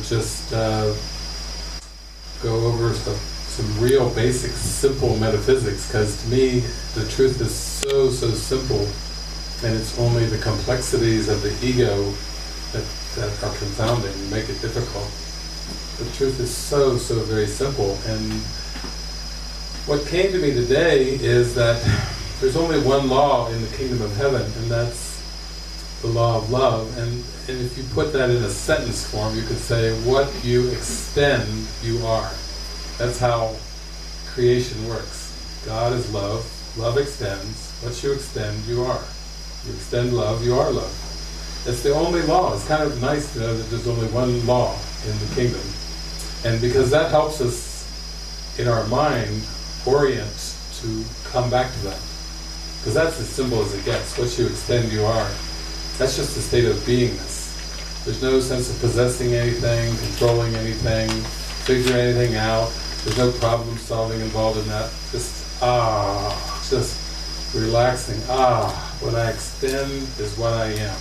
just go over some real basic, simple metaphysics, because to me, the truth is so simple, and it's only the complexities of the ego that are confounding and make it difficult. The truth is so very simple, and what came to me today is that there's only one law in the kingdom of heaven, and that's the law of love. And if you put that in a sentence form, you could say, what you extend, you are. That's how creation works. God is love, love extends. What you extend, you are. You extend love, you are love. It's the only law. It's kind of nice to know that there's only one law in the kingdom. And because that helps us, in our mind, orient to come back to that. Because that's as simple as it gets. What you extend, you are. That's just a state of beingness. There's no sense of possessing anything, controlling anything, figuring anything out. There's no problem solving involved in that. Just relaxing. What I extend is what I am.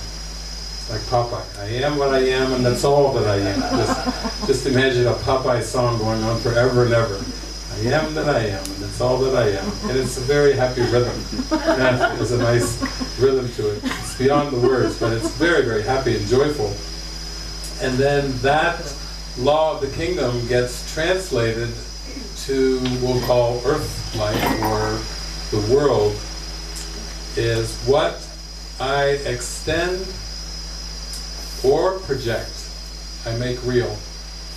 Like Popeye. I am what I am, and that's all that I am. Just imagine a Popeye song going on forever and ever. I am that I am, and that's all that I am. And it's a very happy rhythm. And there's a nice rhythm to it. It's beyond the words, but it's very happy and joyful. And then that law of the kingdom gets translated to, we'll call earth life, or the world, is what I extend or project, I make real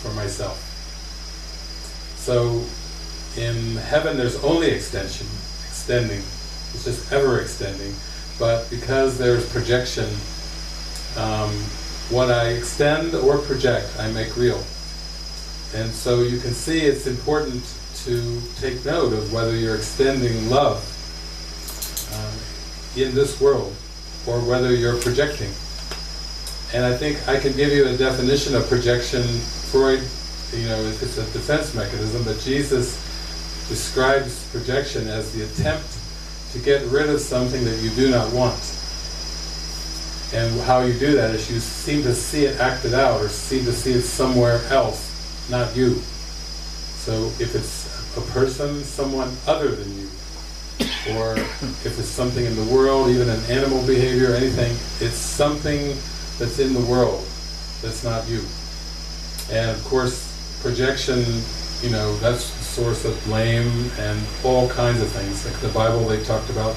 for myself. So in heaven there's only extension, extending. It's just ever extending. But because there's projection, what I extend or project, I make real. And so you can see it's important to take note of whether you're extending love in this world, or whether you're projecting. And I think I can give you a definition of projection. Freud, it's a defense mechanism, but Jesus describes projection as the attempt to get rid of something that you do not want. And how you do that is you seem to see it acted out, or seem to see it somewhere else, not you. So if it's a person, someone other than you, or if it's something in the world, even an animal behavior, anything, it's something that's in the world that's not you. And of course, projection, that's the source of blame and all kinds of things. Like the Bible, they talked about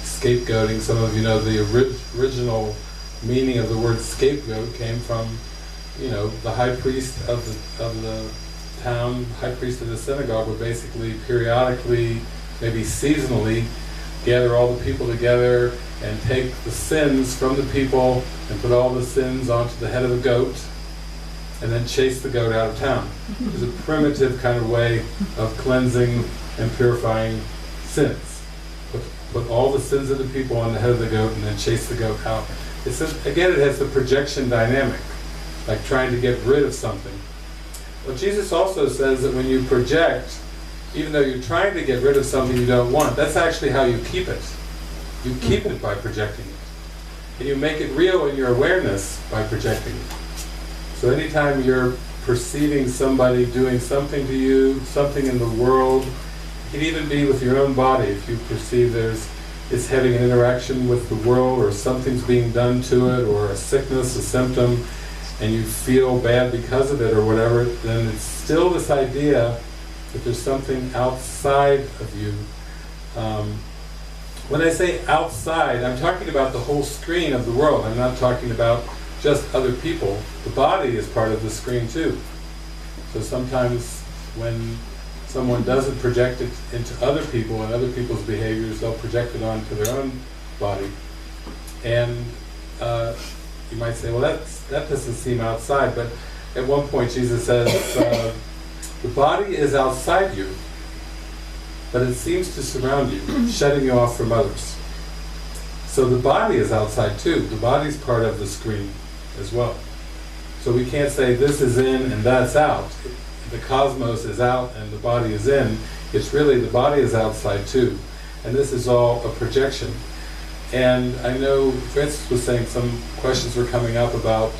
scapegoating. Some of you know the original meaning of the word scapegoat came from, the high priest of the town, high priest of the synagogue, would basically periodically, maybe seasonally, gather all the people together and take the sins from the people and put all the sins onto the head of a goat, and then chase the goat out of town. It was a primitive kind of way of cleansing and purifying sins. Put all the sins of the people on the head of the goat and then chase the goat out. It has the projection dynamic, like trying to get rid of something. Well, Jesus also says that when you project, even though you're trying to get rid of something you don't want, that's actually how you keep it. You keep it by projecting it. And you make it real in your awareness by projecting it. So anytime you're perceiving somebody doing something to you, something in the world, it can even be with your own body. If you perceive it's having an interaction with the world, or something's being done to it, or a sickness, a symptom, and you feel bad because of it or whatever, then it's still this idea that there's something outside of you. When I say outside, I'm talking about the whole screen of the world. I'm not talking about just other people. The body is part of the screen too. So sometimes when someone doesn't project it into other people and other people's behaviors, they'll project it onto their own body. And you might say, well, that doesn't seem outside, but at one point Jesus says, the body is outside you, but it seems to surround you, shutting you off from others. So the body is outside too. The body's part of the screen as well. So we can't say this is in and that's out. The cosmos is out and the body is in. It's really the body is outside too. And this is all a projection. And I know Francis was saying some questions were coming up about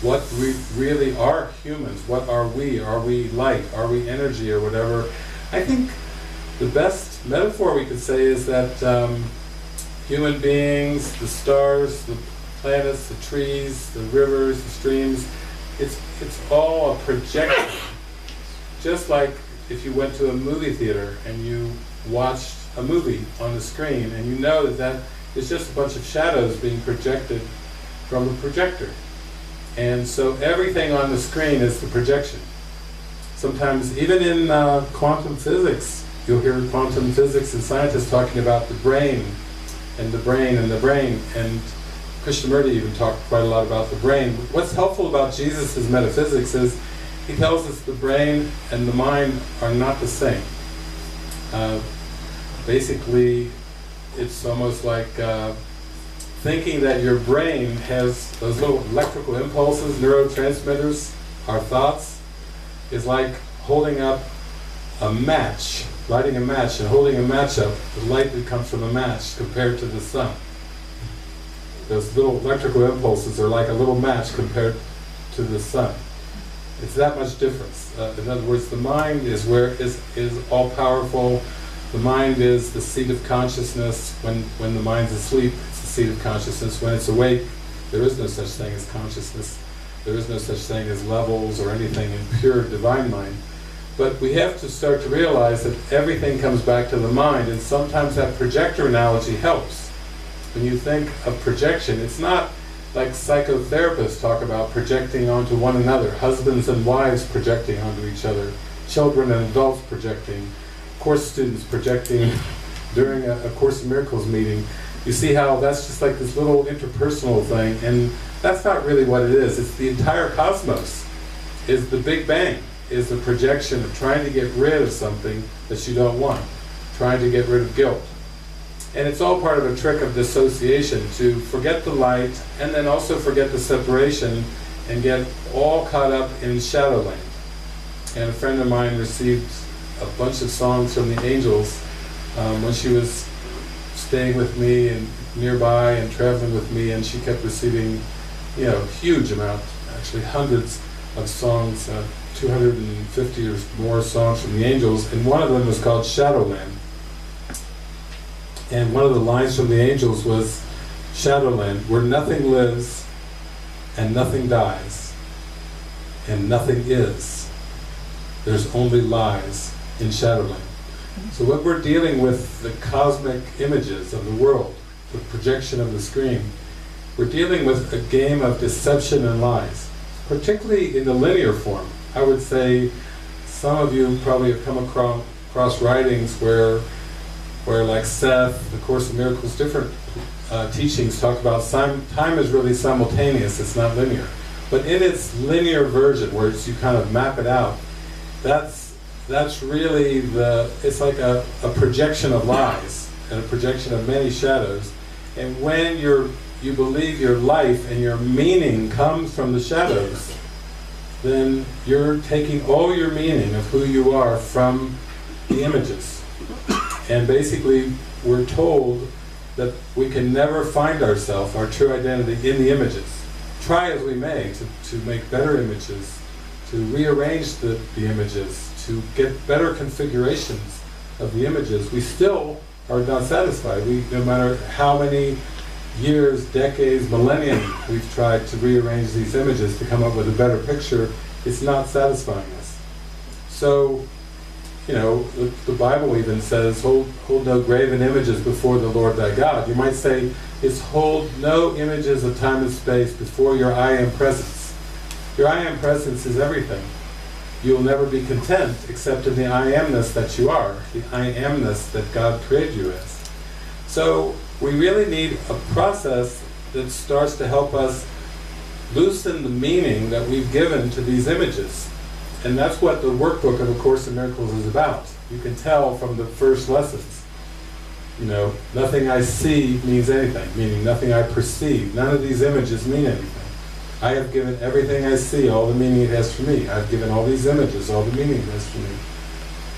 what we really are humans. What are we? Are we light? Are we energy or whatever? I think the best metaphor we could say is that human beings, the stars, the planets, the trees, the rivers, the streams, it's all a projection. Just like if you went to a movie theater and you watched a movie on the screen, and you know that is just a bunch of shadows being projected from the projector. And so everything on the screen is the projection. Sometimes, even in quantum physics, you'll hear quantum physics and scientists talking about the brain, and the brain, and the brain, and Krishnamurti even talked quite a lot about the brain. What's helpful about Jesus' metaphysics is he tells us the brain and the mind are not the same. Basically, it's almost like thinking that your brain has those little electrical impulses, neurotransmitters, our thoughts, is like holding up a match, lighting a match and holding a match up, the light that comes from a match compared to the sun. Those little electrical impulses are like a little match compared to the sun. It's that much difference. In other words, the mind is all powerful. The mind is the seat of consciousness. When the mind's asleep, it's the seat of consciousness. When it's awake, there is no such thing as consciousness. There is no such thing as levels or anything in pure divine mind. But we have to start to realize that everything comes back to the mind, and sometimes that projector analogy helps. When you think of projection, it's not like psychotherapists talk about projecting onto one another, husbands and wives projecting onto each other, children and adults projecting, course students projecting during a Course in Miracles meeting. You see how that's just like this little interpersonal thing, and that's not really what it is. It's the entire cosmos. Is the Big Bang, is the projection of trying to get rid of something that you don't want, trying to get rid of guilt. And it's all part of a trick of dissociation, to forget the light and then also forget the separation and get all caught up in shadowland. And a friend of mine received a bunch of songs from the angels when she was staying with me and nearby and traveling with me, and she kept receiving, huge amount, actually hundreds of songs, 250 or more songs from the angels, and one of them was called Shadowland. And one of the lines from the angels was, Shadowland, where nothing lives and nothing dies and nothing is. There's only lies in Shadowland. So what we're dealing with, the cosmic images of the world, the projection of the screen, we're dealing with a game of deception and lies, particularly in the linear form. I would say some of you probably have come across writings where like Seth, the Course in Miracles, different teachings talk about time is really simultaneous, it's not linear. But in its linear version, where you kind of map it out, that's really it's like a projection of lies and a projection of many shadows. And when you believe your life and your meaning comes from the shadows, then you're taking all your meaning of who you are from the images. And basically, we're told that we can never find ourselves, our true identity, in the images. Try as we may to make better images, to rearrange the images, to get better configurations of the images. We still are not satisfied. No matter how many years, decades, millennia we've tried to rearrange these images to come up with a better picture, it's not satisfying us. So, the Bible even says, hold no graven images before the Lord thy God. You might say, it's hold no images of time and space before your I Am presence. Your I Am presence is everything. You will never be content except in the I Amness that you are, the I Amness that God created you as. So we really need a process that starts to help us loosen the meaning that we've given to these images. And that's what the workbook of A Course in Miracles is about. You can tell from the first lessons. Nothing I see means anything, meaning nothing I perceive. None of these images mean anything. I have given everything I see all the meaning it has for me. I've given all these images all the meaning it has for me.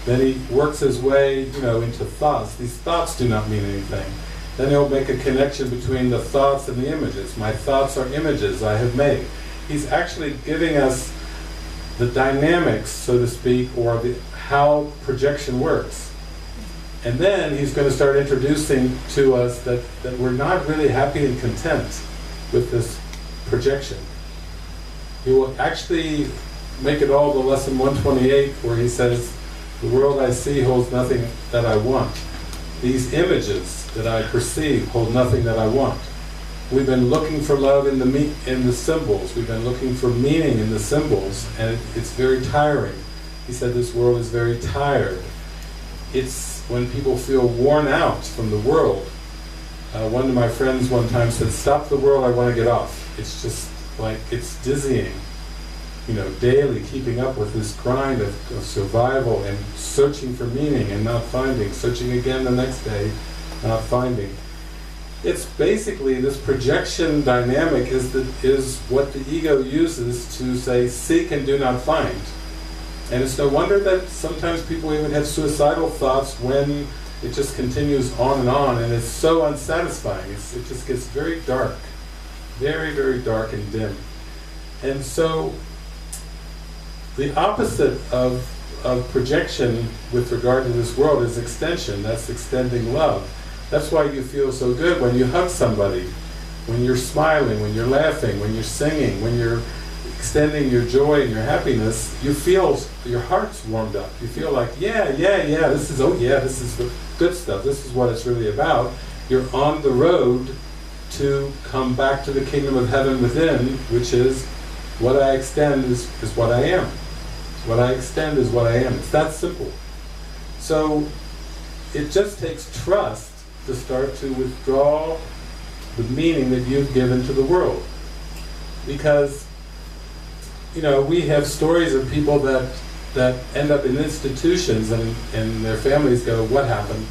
Then he works his way, into thoughts. These thoughts do not mean anything. Then he'll make a connection between the thoughts and the images. My thoughts are images I have made. he's actually giving us the dynamics, so to speak, or how projection works. And then he's going to start introducing to us that we're not really happy and content with this projection. He will actually make it all to lesson 128, where he says, the world I see holds nothing that I want. These images that I perceive hold nothing that I want. We've been looking for love in the symbols. We've been looking for meaning in the symbols, and it's very tiring. He said this world is very tired. It's when people feel worn out from the world. One of my friends one time said, "Stop the world, I want to get off." It's just like, it's dizzying. You know, daily keeping up with this grind of survival and searching for meaning and not finding, searching again the next day, not finding. It's basically, this projection dynamic is what the ego uses to say, seek and do not find. And it's no wonder that sometimes people even have suicidal thoughts when it just continues on, and it's so unsatisfying. It just gets very dark, very, very dark and dim. And so, the opposite of projection with regard to this world is extension. That's extending love. That's why you feel so good when you hug somebody, when you're smiling, when you're laughing, when you're singing, when you're extending your joy and your happiness. You feel your heart's warmed up. You feel like, yeah, this is the good stuff. This is what it's really about. You're on the road to come back to the kingdom of heaven within, which is, what I extend is what I am. What I extend is what I am. It's that simple. So it just takes trust to start to withdraw the meaning that you've given to the world. Because, you know, we have stories of people that end up in institutions, and their families go, "What happened?"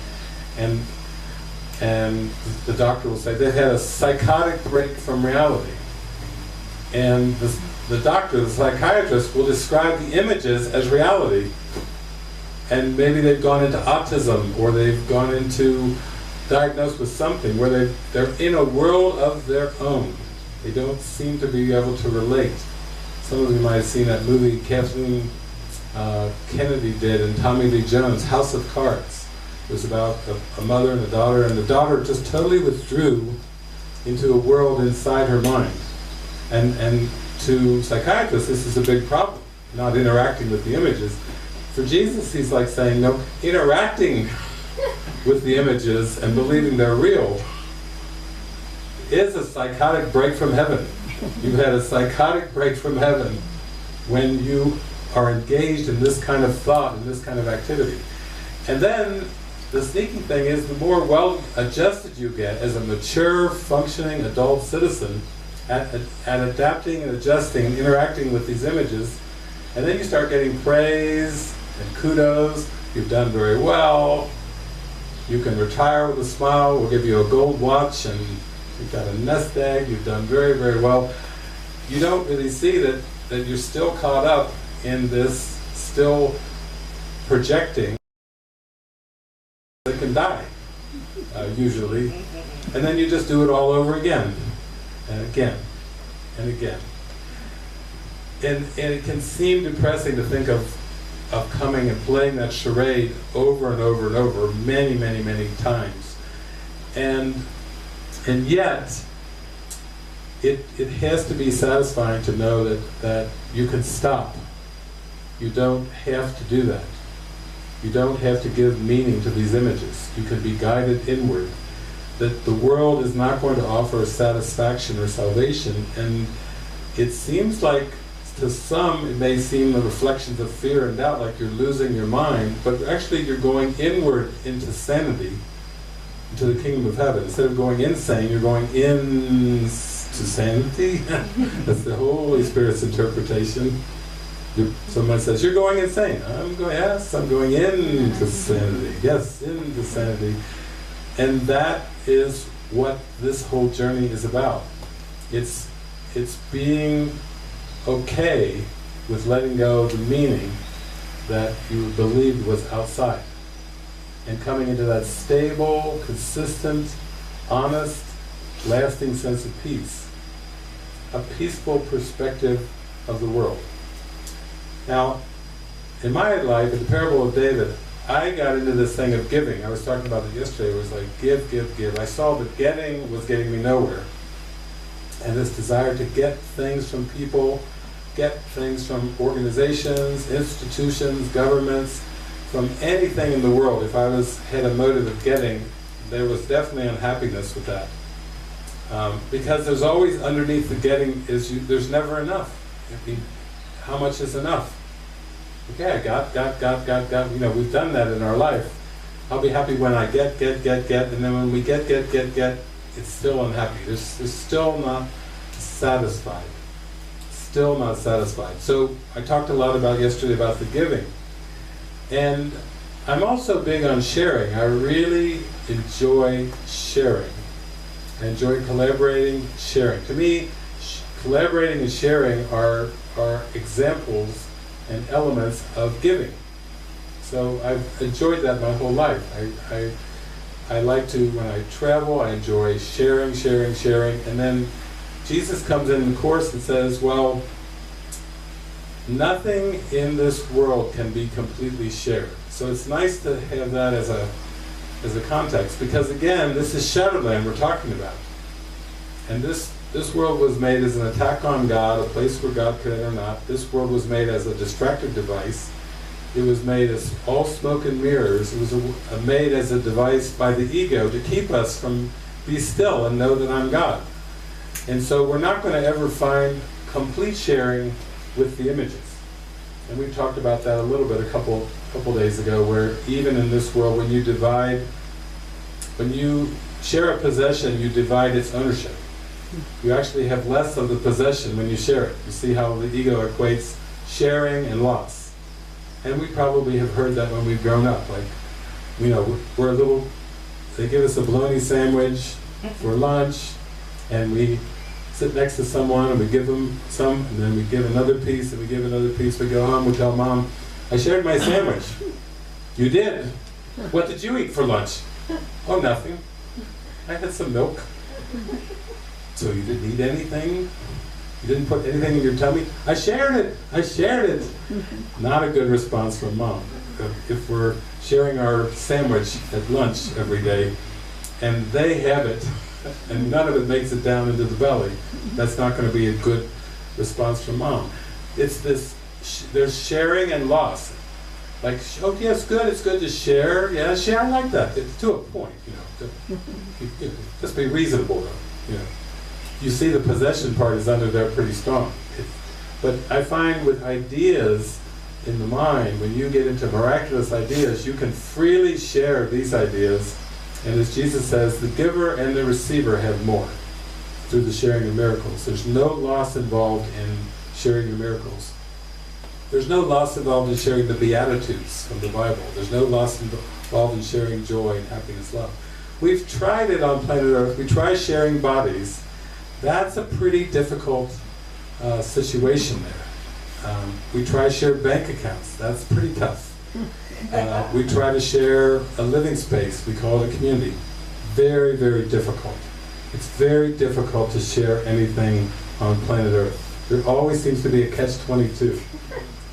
And the doctor will say, "They had a psychotic break from reality." And the doctor, the psychiatrist, will describe the images as reality. And maybe they've gone into autism, or they've gone into diagnosed with something where they're in a world of their own. They don't seem to be able to relate. Some of you might have seen that movie Kathleen Kennedy did, and Tommy Lee Jones, House of Cards. It was about a mother and the daughter just totally withdrew into a world inside her mind. And to psychiatrists, this is a big problem, not interacting with the images. For Jesus, he's like saying, no, interacting with the images and believing they're real is a psychotic break from heaven. You've had a psychotic break from heaven when you are engaged in this kind of thought and this kind of activity. And then the sneaky thing is, the more well-adjusted you get as a mature, functioning adult citizen at adapting and adjusting and interacting with these images, and then you start getting praise and kudos. You've done very well. You can retire with a smile. We'll give you a gold watch, and you've got a nest egg. You've done very, very well. You don't really see that you're still caught up in this, still projecting that can die, usually. And then you just do it all over again, and again, and again. And it can seem depressing to think of coming and playing that charade over and over and over many, many, many times. And yet, it has to be satisfying to know that you can stop. You don't have to do that. You don't have to give meaning to these images. You can be guided inward. That the world is not going to offer satisfaction or salvation, and it seems like, to some, it may seem the reflections of fear and doubt, like you're losing your mind, but actually you're going inward into sanity, into the kingdom of heaven. Instead of going insane, you're going into sanity. That's the Holy Spirit's interpretation. Someone says, "You're going insane." Yes, I'm going into sanity. Yes, into sanity. And that is what this whole journey is about. It's being okay with letting go of the meaning that you believed was outside, and coming into that stable, consistent, honest, lasting sense of peace. a peaceful perspective of the world. Now, in my life, in the parable of David, I got into this thing of giving. I was talking about it yesterday. It was like give, give, give. I saw that getting was getting me nowhere. And this desire to get things from people, get things from organizations, institutions, governments, from anything in the world. If I had a motive of getting, there was definitely unhappiness with that. Because there's always underneath the getting there's never enough. I mean, how much is enough? Okay, I got. You know, we've done that in our life. I'll be happy when I get, and then when we get, it's still unhappy. There's still not satisfied. Still not satisfied. So I talked a lot yesterday about the giving. And I'm also big on sharing. I really enjoy sharing. I enjoy collaborating, sharing. To me, collaborating and sharing are examples and elements of giving. So I've enjoyed that my whole life. I like to, when I travel, I enjoy sharing, and then Jesus comes in the Course and says, well, nothing in this world can be completely shared. So it's nice to have that as a context, because again, this is Shadowland we're talking about. And this world was made as an attack on God, a place where God could enter not. This world was made as a distractive device. It was made as all smoke and mirrors. It was made as a device by the ego to keep us from be still and know that I'm God. And so we're not going to ever find complete sharing with the images. And we talked about that a little bit a couple days ago, where even in this world, when you share a possession, you divide its ownership. You actually have less of the possession when you share it. You see how the ego equates sharing and loss. And we probably have heard that when we've grown up. Like, you know, they give us a bologna sandwich for lunch, and we sit next to someone and we give them some, and then we give another piece, and we give another piece. We go home, we tell Mom, I shared my sandwich. You did? What did you eat for lunch? Oh, nothing. I had some milk. So you didn't eat anything? You didn't put anything in your tummy? I shared it. Not a good response from Mom. If we're sharing our sandwich at lunch every day, and they have it, and none of it makes it down into the belly, that's not going to be a good response from Mom. It's this, there's sharing and loss. Like, oh yes, good, it's good to share. Yeah, share, I like that. To a point, you know. Just be reasonable, though, you know. You see the possession part is under there pretty strong. But I find with ideas in the mind, when you get into miraculous ideas, you can freely share these ideas. And as Jesus says, the giver and the receiver have more through the sharing of miracles. There's no loss involved in sharing the miracles. There's no loss involved in sharing the Beatitudes from the Bible. There's no loss involved in sharing joy and happiness, love. We've tried it on planet Earth. We try sharing bodies. That's a pretty difficult situation there. We try to share bank accounts. That's pretty tough. We try to share a living space. We call it a community. Very, very difficult. It's very difficult to share anything on planet Earth. There always seems to be a catch-22.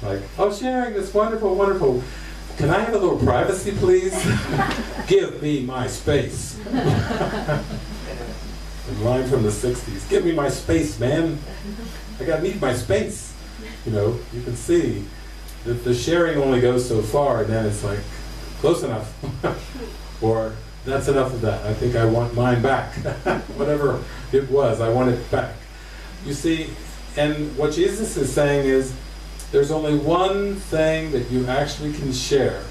Like, oh, sharing, that's wonderful, wonderful. Can I have a little privacy, please? Give me my space. A line from the 60s. Give me my space, man. I need my space. You know, you can see that the sharing only goes so far, and then it's like, close enough. Or, that's enough of that. I think I want mine back. Whatever it was, I want it back. You see, and what Jesus is saying is, there's only one thing that you actually can share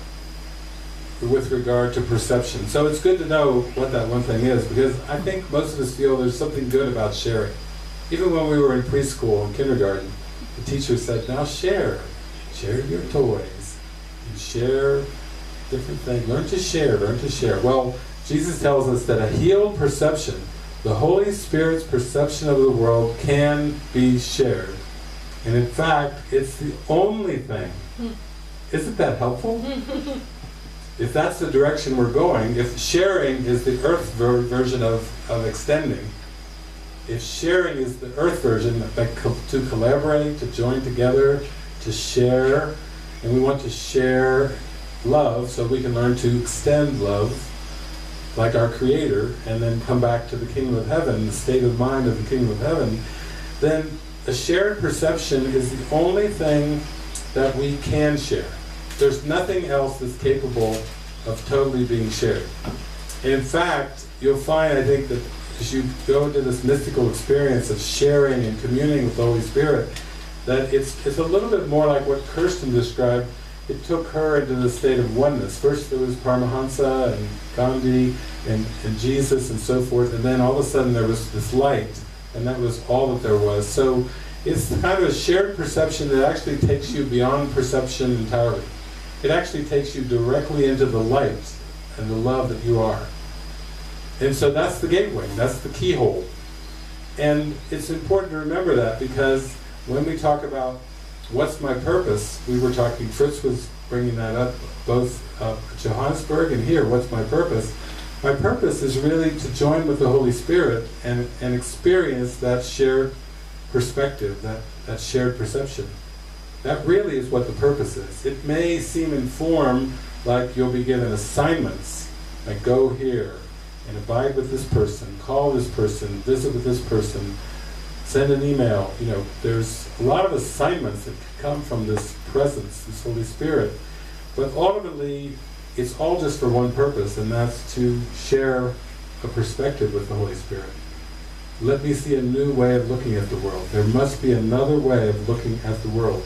with regard to perception. So it's good to know what that one thing is, because I think most of us feel there's something good about sharing. Even when we were in preschool and kindergarten, the teacher said, now share. Share your toys. You share different things. Learn to share, learn to share. Well, Jesus tells us that a healed perception, the Holy Spirit's perception of the world, can be shared. And in fact, it's the only thing. Isn't that helpful? If that's the direction we're going, if sharing is the earth version of extending, if sharing is the earth version, like to collaborate, to join together, to share, and we want to share love so we can learn to extend love like our Creator, and then come back to the kingdom of heaven, the state of mind of the kingdom of heaven, then a shared perception is the only thing that we can share. There's nothing else that's capable of totally being shared. And in fact, you'll find, I think, that as you go into this mystical experience of sharing and communing with the Holy Spirit, that it's a little bit more like what Kirsten described. It took her into the state of oneness. First there was Paramahansa and Gandhi and Jesus and so forth, and then all of a sudden there was this light, and that was all that there was. So it's kind of a shared perception that actually takes you beyond perception entirely. It actually takes you directly into the light and the love that you are. And so that's the gateway, that's the keyhole. And it's important to remember that, because when we talk about what's my purpose, we were talking, Fritz was bringing that up, both Johannesburg and here, what's my purpose? My purpose is really to join with the Holy Spirit and experience that shared perspective, that shared perception. That really is what the purpose is. It may seem in form like you'll be given assignments, like go here, and abide with this person, call this person, visit with this person, send an email. You know, there's a lot of assignments that come from this presence, this Holy Spirit. But ultimately, it's all just for one purpose, and that's to share a perspective with the Holy Spirit. Let me see a new way of looking at the world. There must be another way of looking at the world.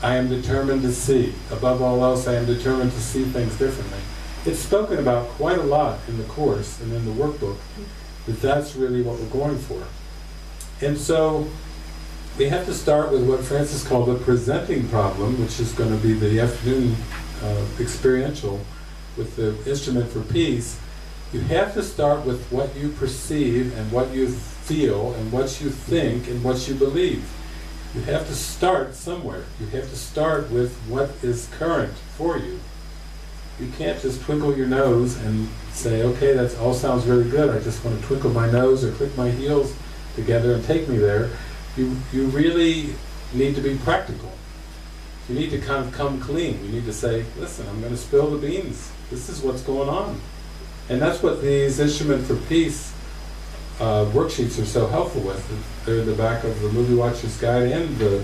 I am determined to see. Above all else, I am determined to see things differently. It's spoken about quite a lot in the course and in the workbook, that that's really what we're going for. And so we have to start with what Francis called the presenting problem, which is going to be the afternoon experiential with the instrument for peace. You have to start with what you perceive and what you feel and what you think and what you believe. You have to start somewhere. You have to start with what is current for you. You can't just twinkle your nose and say, okay, that all sounds really good, I just want to twinkle my nose or click my heels together and take me there. You really need to be practical. You need to kind of come clean. You need to say, listen, I'm going to spill the beans. This is what's going on. And that's what these Instrument for Peace worksheets are so helpful with. They're in the back of the Movie Watcher's Guide and the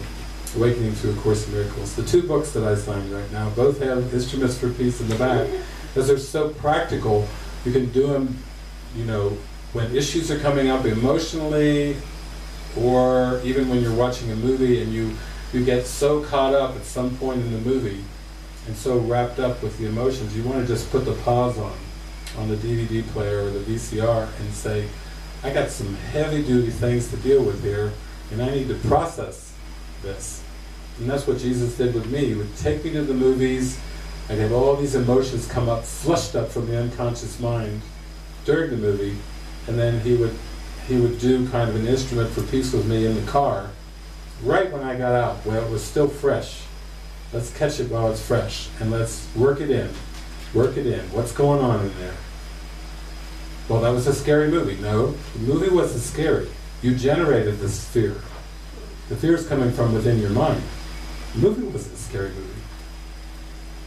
Awakening Through A Course in Miracles. The two books that I signed right now both have Instruments for Peace in the back, because they're so practical. You can do them, you know, when issues are coming up emotionally, or even when you're watching a movie and you get so caught up at some point in the movie and so wrapped up with the emotions, you want to just put the pause on the DVD player or the VCR and say, I got some heavy-duty things to deal with here, and I need to process this. And that's what Jesus did with me. He would take me to the movies, I'd have all these emotions come up, flushed up from the unconscious mind during the movie, and then he would do kind of an instrument for peace with me in the car, right when I got out, where it was still fresh. Let's catch it while it's fresh, and let's work it in. Work it in. What's going on in there? Well, that was a scary movie. No, the movie wasn't scary. You generated this fear. The fear is coming from within your mind. The movie wasn't a scary movie.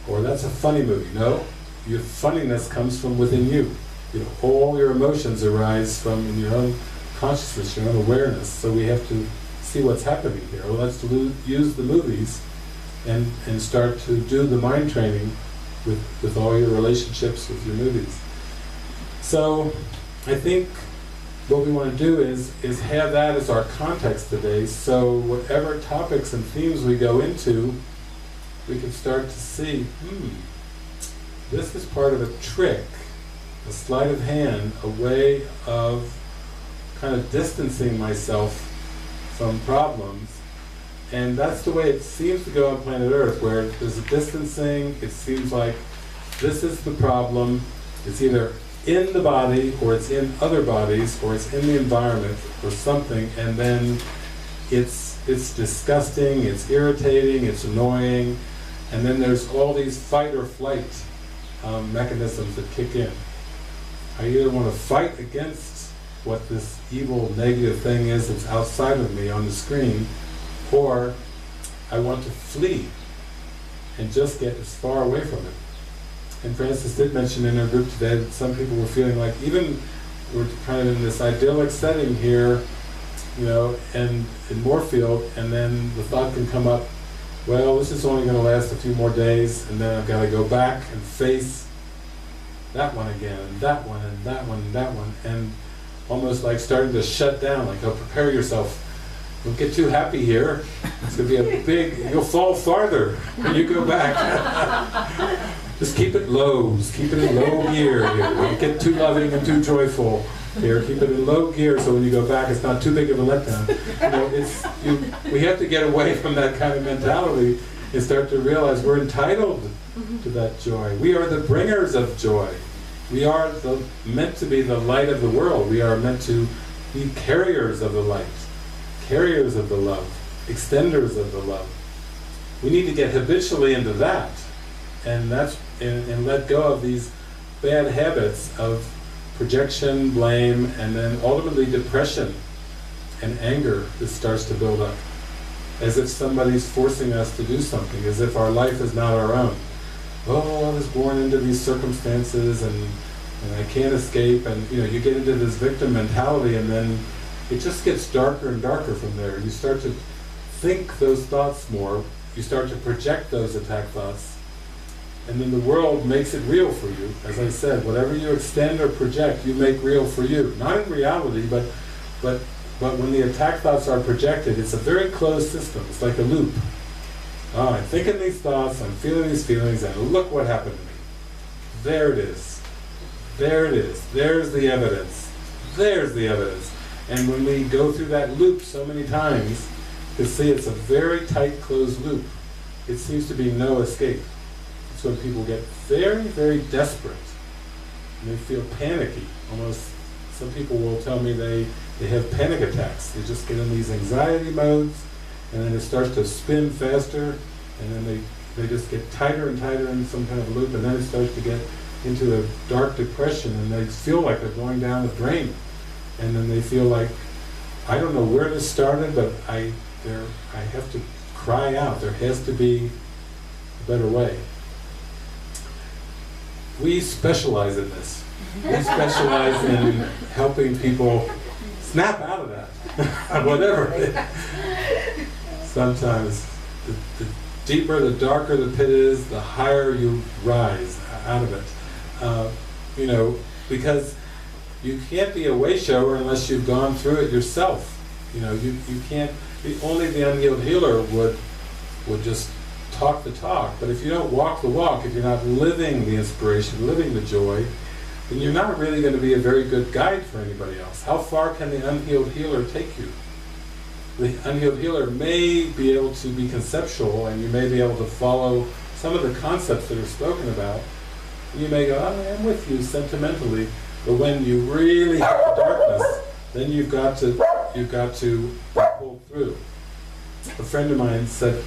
Or that's a funny movie. No, your funniness comes from within you. You know, all your emotions arise from in your own consciousness, your own awareness. So we have to see what's happening here. Well, let's use the movies and start to do the mind training with all your relationships with your movies. So I think what we want to do is have that as our context today, so whatever topics and themes we go into, we can start to see, this is part of a trick, a sleight of hand, a way of kind of distancing myself from problems. And that's the way it seems to go on planet Earth, where there's a distancing. It seems like this is the problem. It's either in the body, or it's in other bodies, or it's in the environment, or something, and then it's disgusting, it's irritating, it's annoying, and then there's all these fight or flight mechanisms that kick in. I either want to fight against what this evil, negative thing is that's outside of me on the screen, or I want to flee and just get as far away from it. And Frances did mention in her group today that some people were feeling like, even we're kind of in this idyllic setting here, and in Moorfield, and then the thought can come up, well, this is only going to last a few more days, and then I've got to go back and face that one again, and that one, and that one, and that one, and almost like starting to shut down, like, oh, prepare yourself. Don't get too happy here. It's going to be a big, you'll fall farther when you go back. Just keep it low. Just keep it in low gear here. Don't get too loving and too joyful here. Keep it in low gear so when you go back, it's not too big of a letdown. We have to get away from that kind of mentality and start to realize we're entitled to that joy. We are the bringers of joy. We are meant to be the light of the world. We are meant to be carriers of the light, carriers of the love, extenders of the love. We need to get habitually into that, and let go of these bad habits of projection, blame, and then ultimately depression and anger that starts to build up, as if somebody's forcing us to do something, as if our life is not our own. Oh, I was born into these circumstances and I can't escape, and you get into this victim mentality, and then it just gets darker and darker from there. You start to think those thoughts more, you start to project those attack thoughts, and then the world makes it real for you. As I said, whatever you extend or project, you make real for you. Not in reality, but when the attack thoughts are projected, it's a very closed system. It's like a loop. Oh, I'm thinking these thoughts, I'm feeling these feelings, and look what happened to me. There it is. There it is. There's the evidence. There's the evidence. And when we go through that loop so many times, you see it's a very tight, closed loop. It seems to be no escape. It's when people get very, very desperate. And they feel panicky. Almost, some people will tell me they have panic attacks. They just get in these anxiety modes, and then it starts to spin faster, and then they just get tighter and tighter in some kind of loop, and then it starts to get into a dark depression, and they feel like they're going down the drain. And then they feel like, I don't know where this started, but I have to cry out. There has to be a better way. We specialize in this. We specialize in helping people snap out of that, whatever it is. Sometimes the deeper, the darker the pit is, the higher you rise out of it. Because you can't be a way shower unless you've gone through it yourself. You can't. Only the unhealed healer would just talk the talk. But if you don't walk the walk, if you're not living the inspiration, living the joy, then you're not really going to be a very good guide for anybody else. How far can the unhealed healer take you? The unhealed healer may be able to be conceptual, and you may be able to follow some of the concepts that are spoken about. You may go, oh, I'm with you sentimentally, but when you really hit the darkness, then you've got to pull through. A friend of mine said,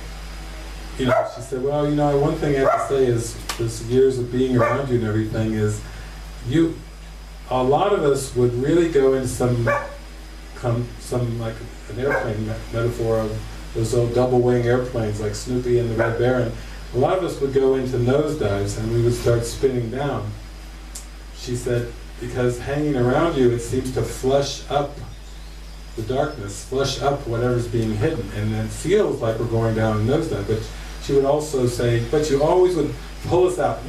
she said, well, one thing I have to say is, this years of being around you and everything is, a lot of us would really go into some like an airplane metaphor of those old double-wing airplanes like Snoopy and the Red Baron. A lot of us would go into nosedives and we would start spinning down. She said, because hanging around you, it seems to flush up the darkness, flush up whatever's being hidden, and it feels like we're going down a nosedive. But she would also say, but you always would pull us out,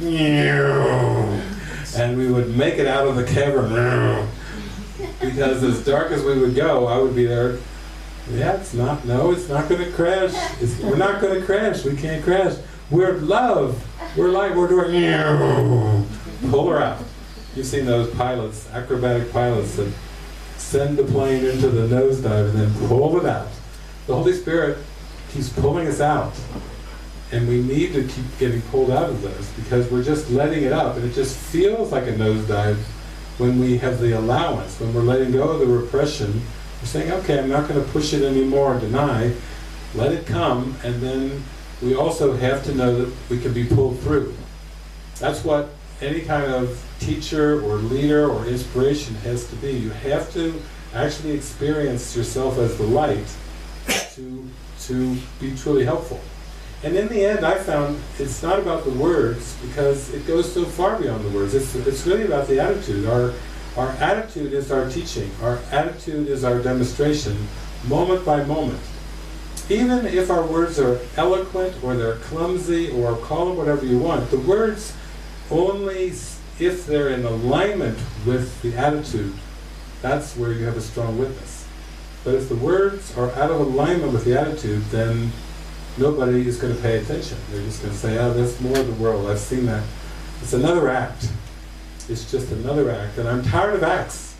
and we would make it out of the cavern, because as dark as we would go, I would be there. Yeah, it's not going to crash. We're not going to crash. We can't crash. We're love. We're light. We're doing, pull her out. You've seen those pilots, acrobatic pilots, that send the plane into the nosedive and then pull it out. The Holy Spirit keeps pulling us out. And we need to keep getting pulled out of those, because we're just letting it up, and it just feels like a nosedive when we have the allowance, when we're letting go of the repression. We're saying, okay, I'm not going to push it anymore, deny, let it come, and then we also have to know that we can be pulled through. That's what any kind of teacher or leader or inspiration has to be. You have to actually experience yourself as the light to be truly helpful. And in the end, I found it's not about the words, because it goes so far beyond the words. It's really about the attitude. Our attitude is our teaching. Our attitude is our demonstration, moment by moment. Even if our words are eloquent, or they're clumsy, or call them whatever you want, the words only if they're in alignment with the attitude, that's where you have a strong witness. But if the words are out of alignment with the attitude, then nobody is going to pay attention. They're just going to say, oh, that's more of the world, I've seen that. It's another act. It's just another act. And I'm tired of acts.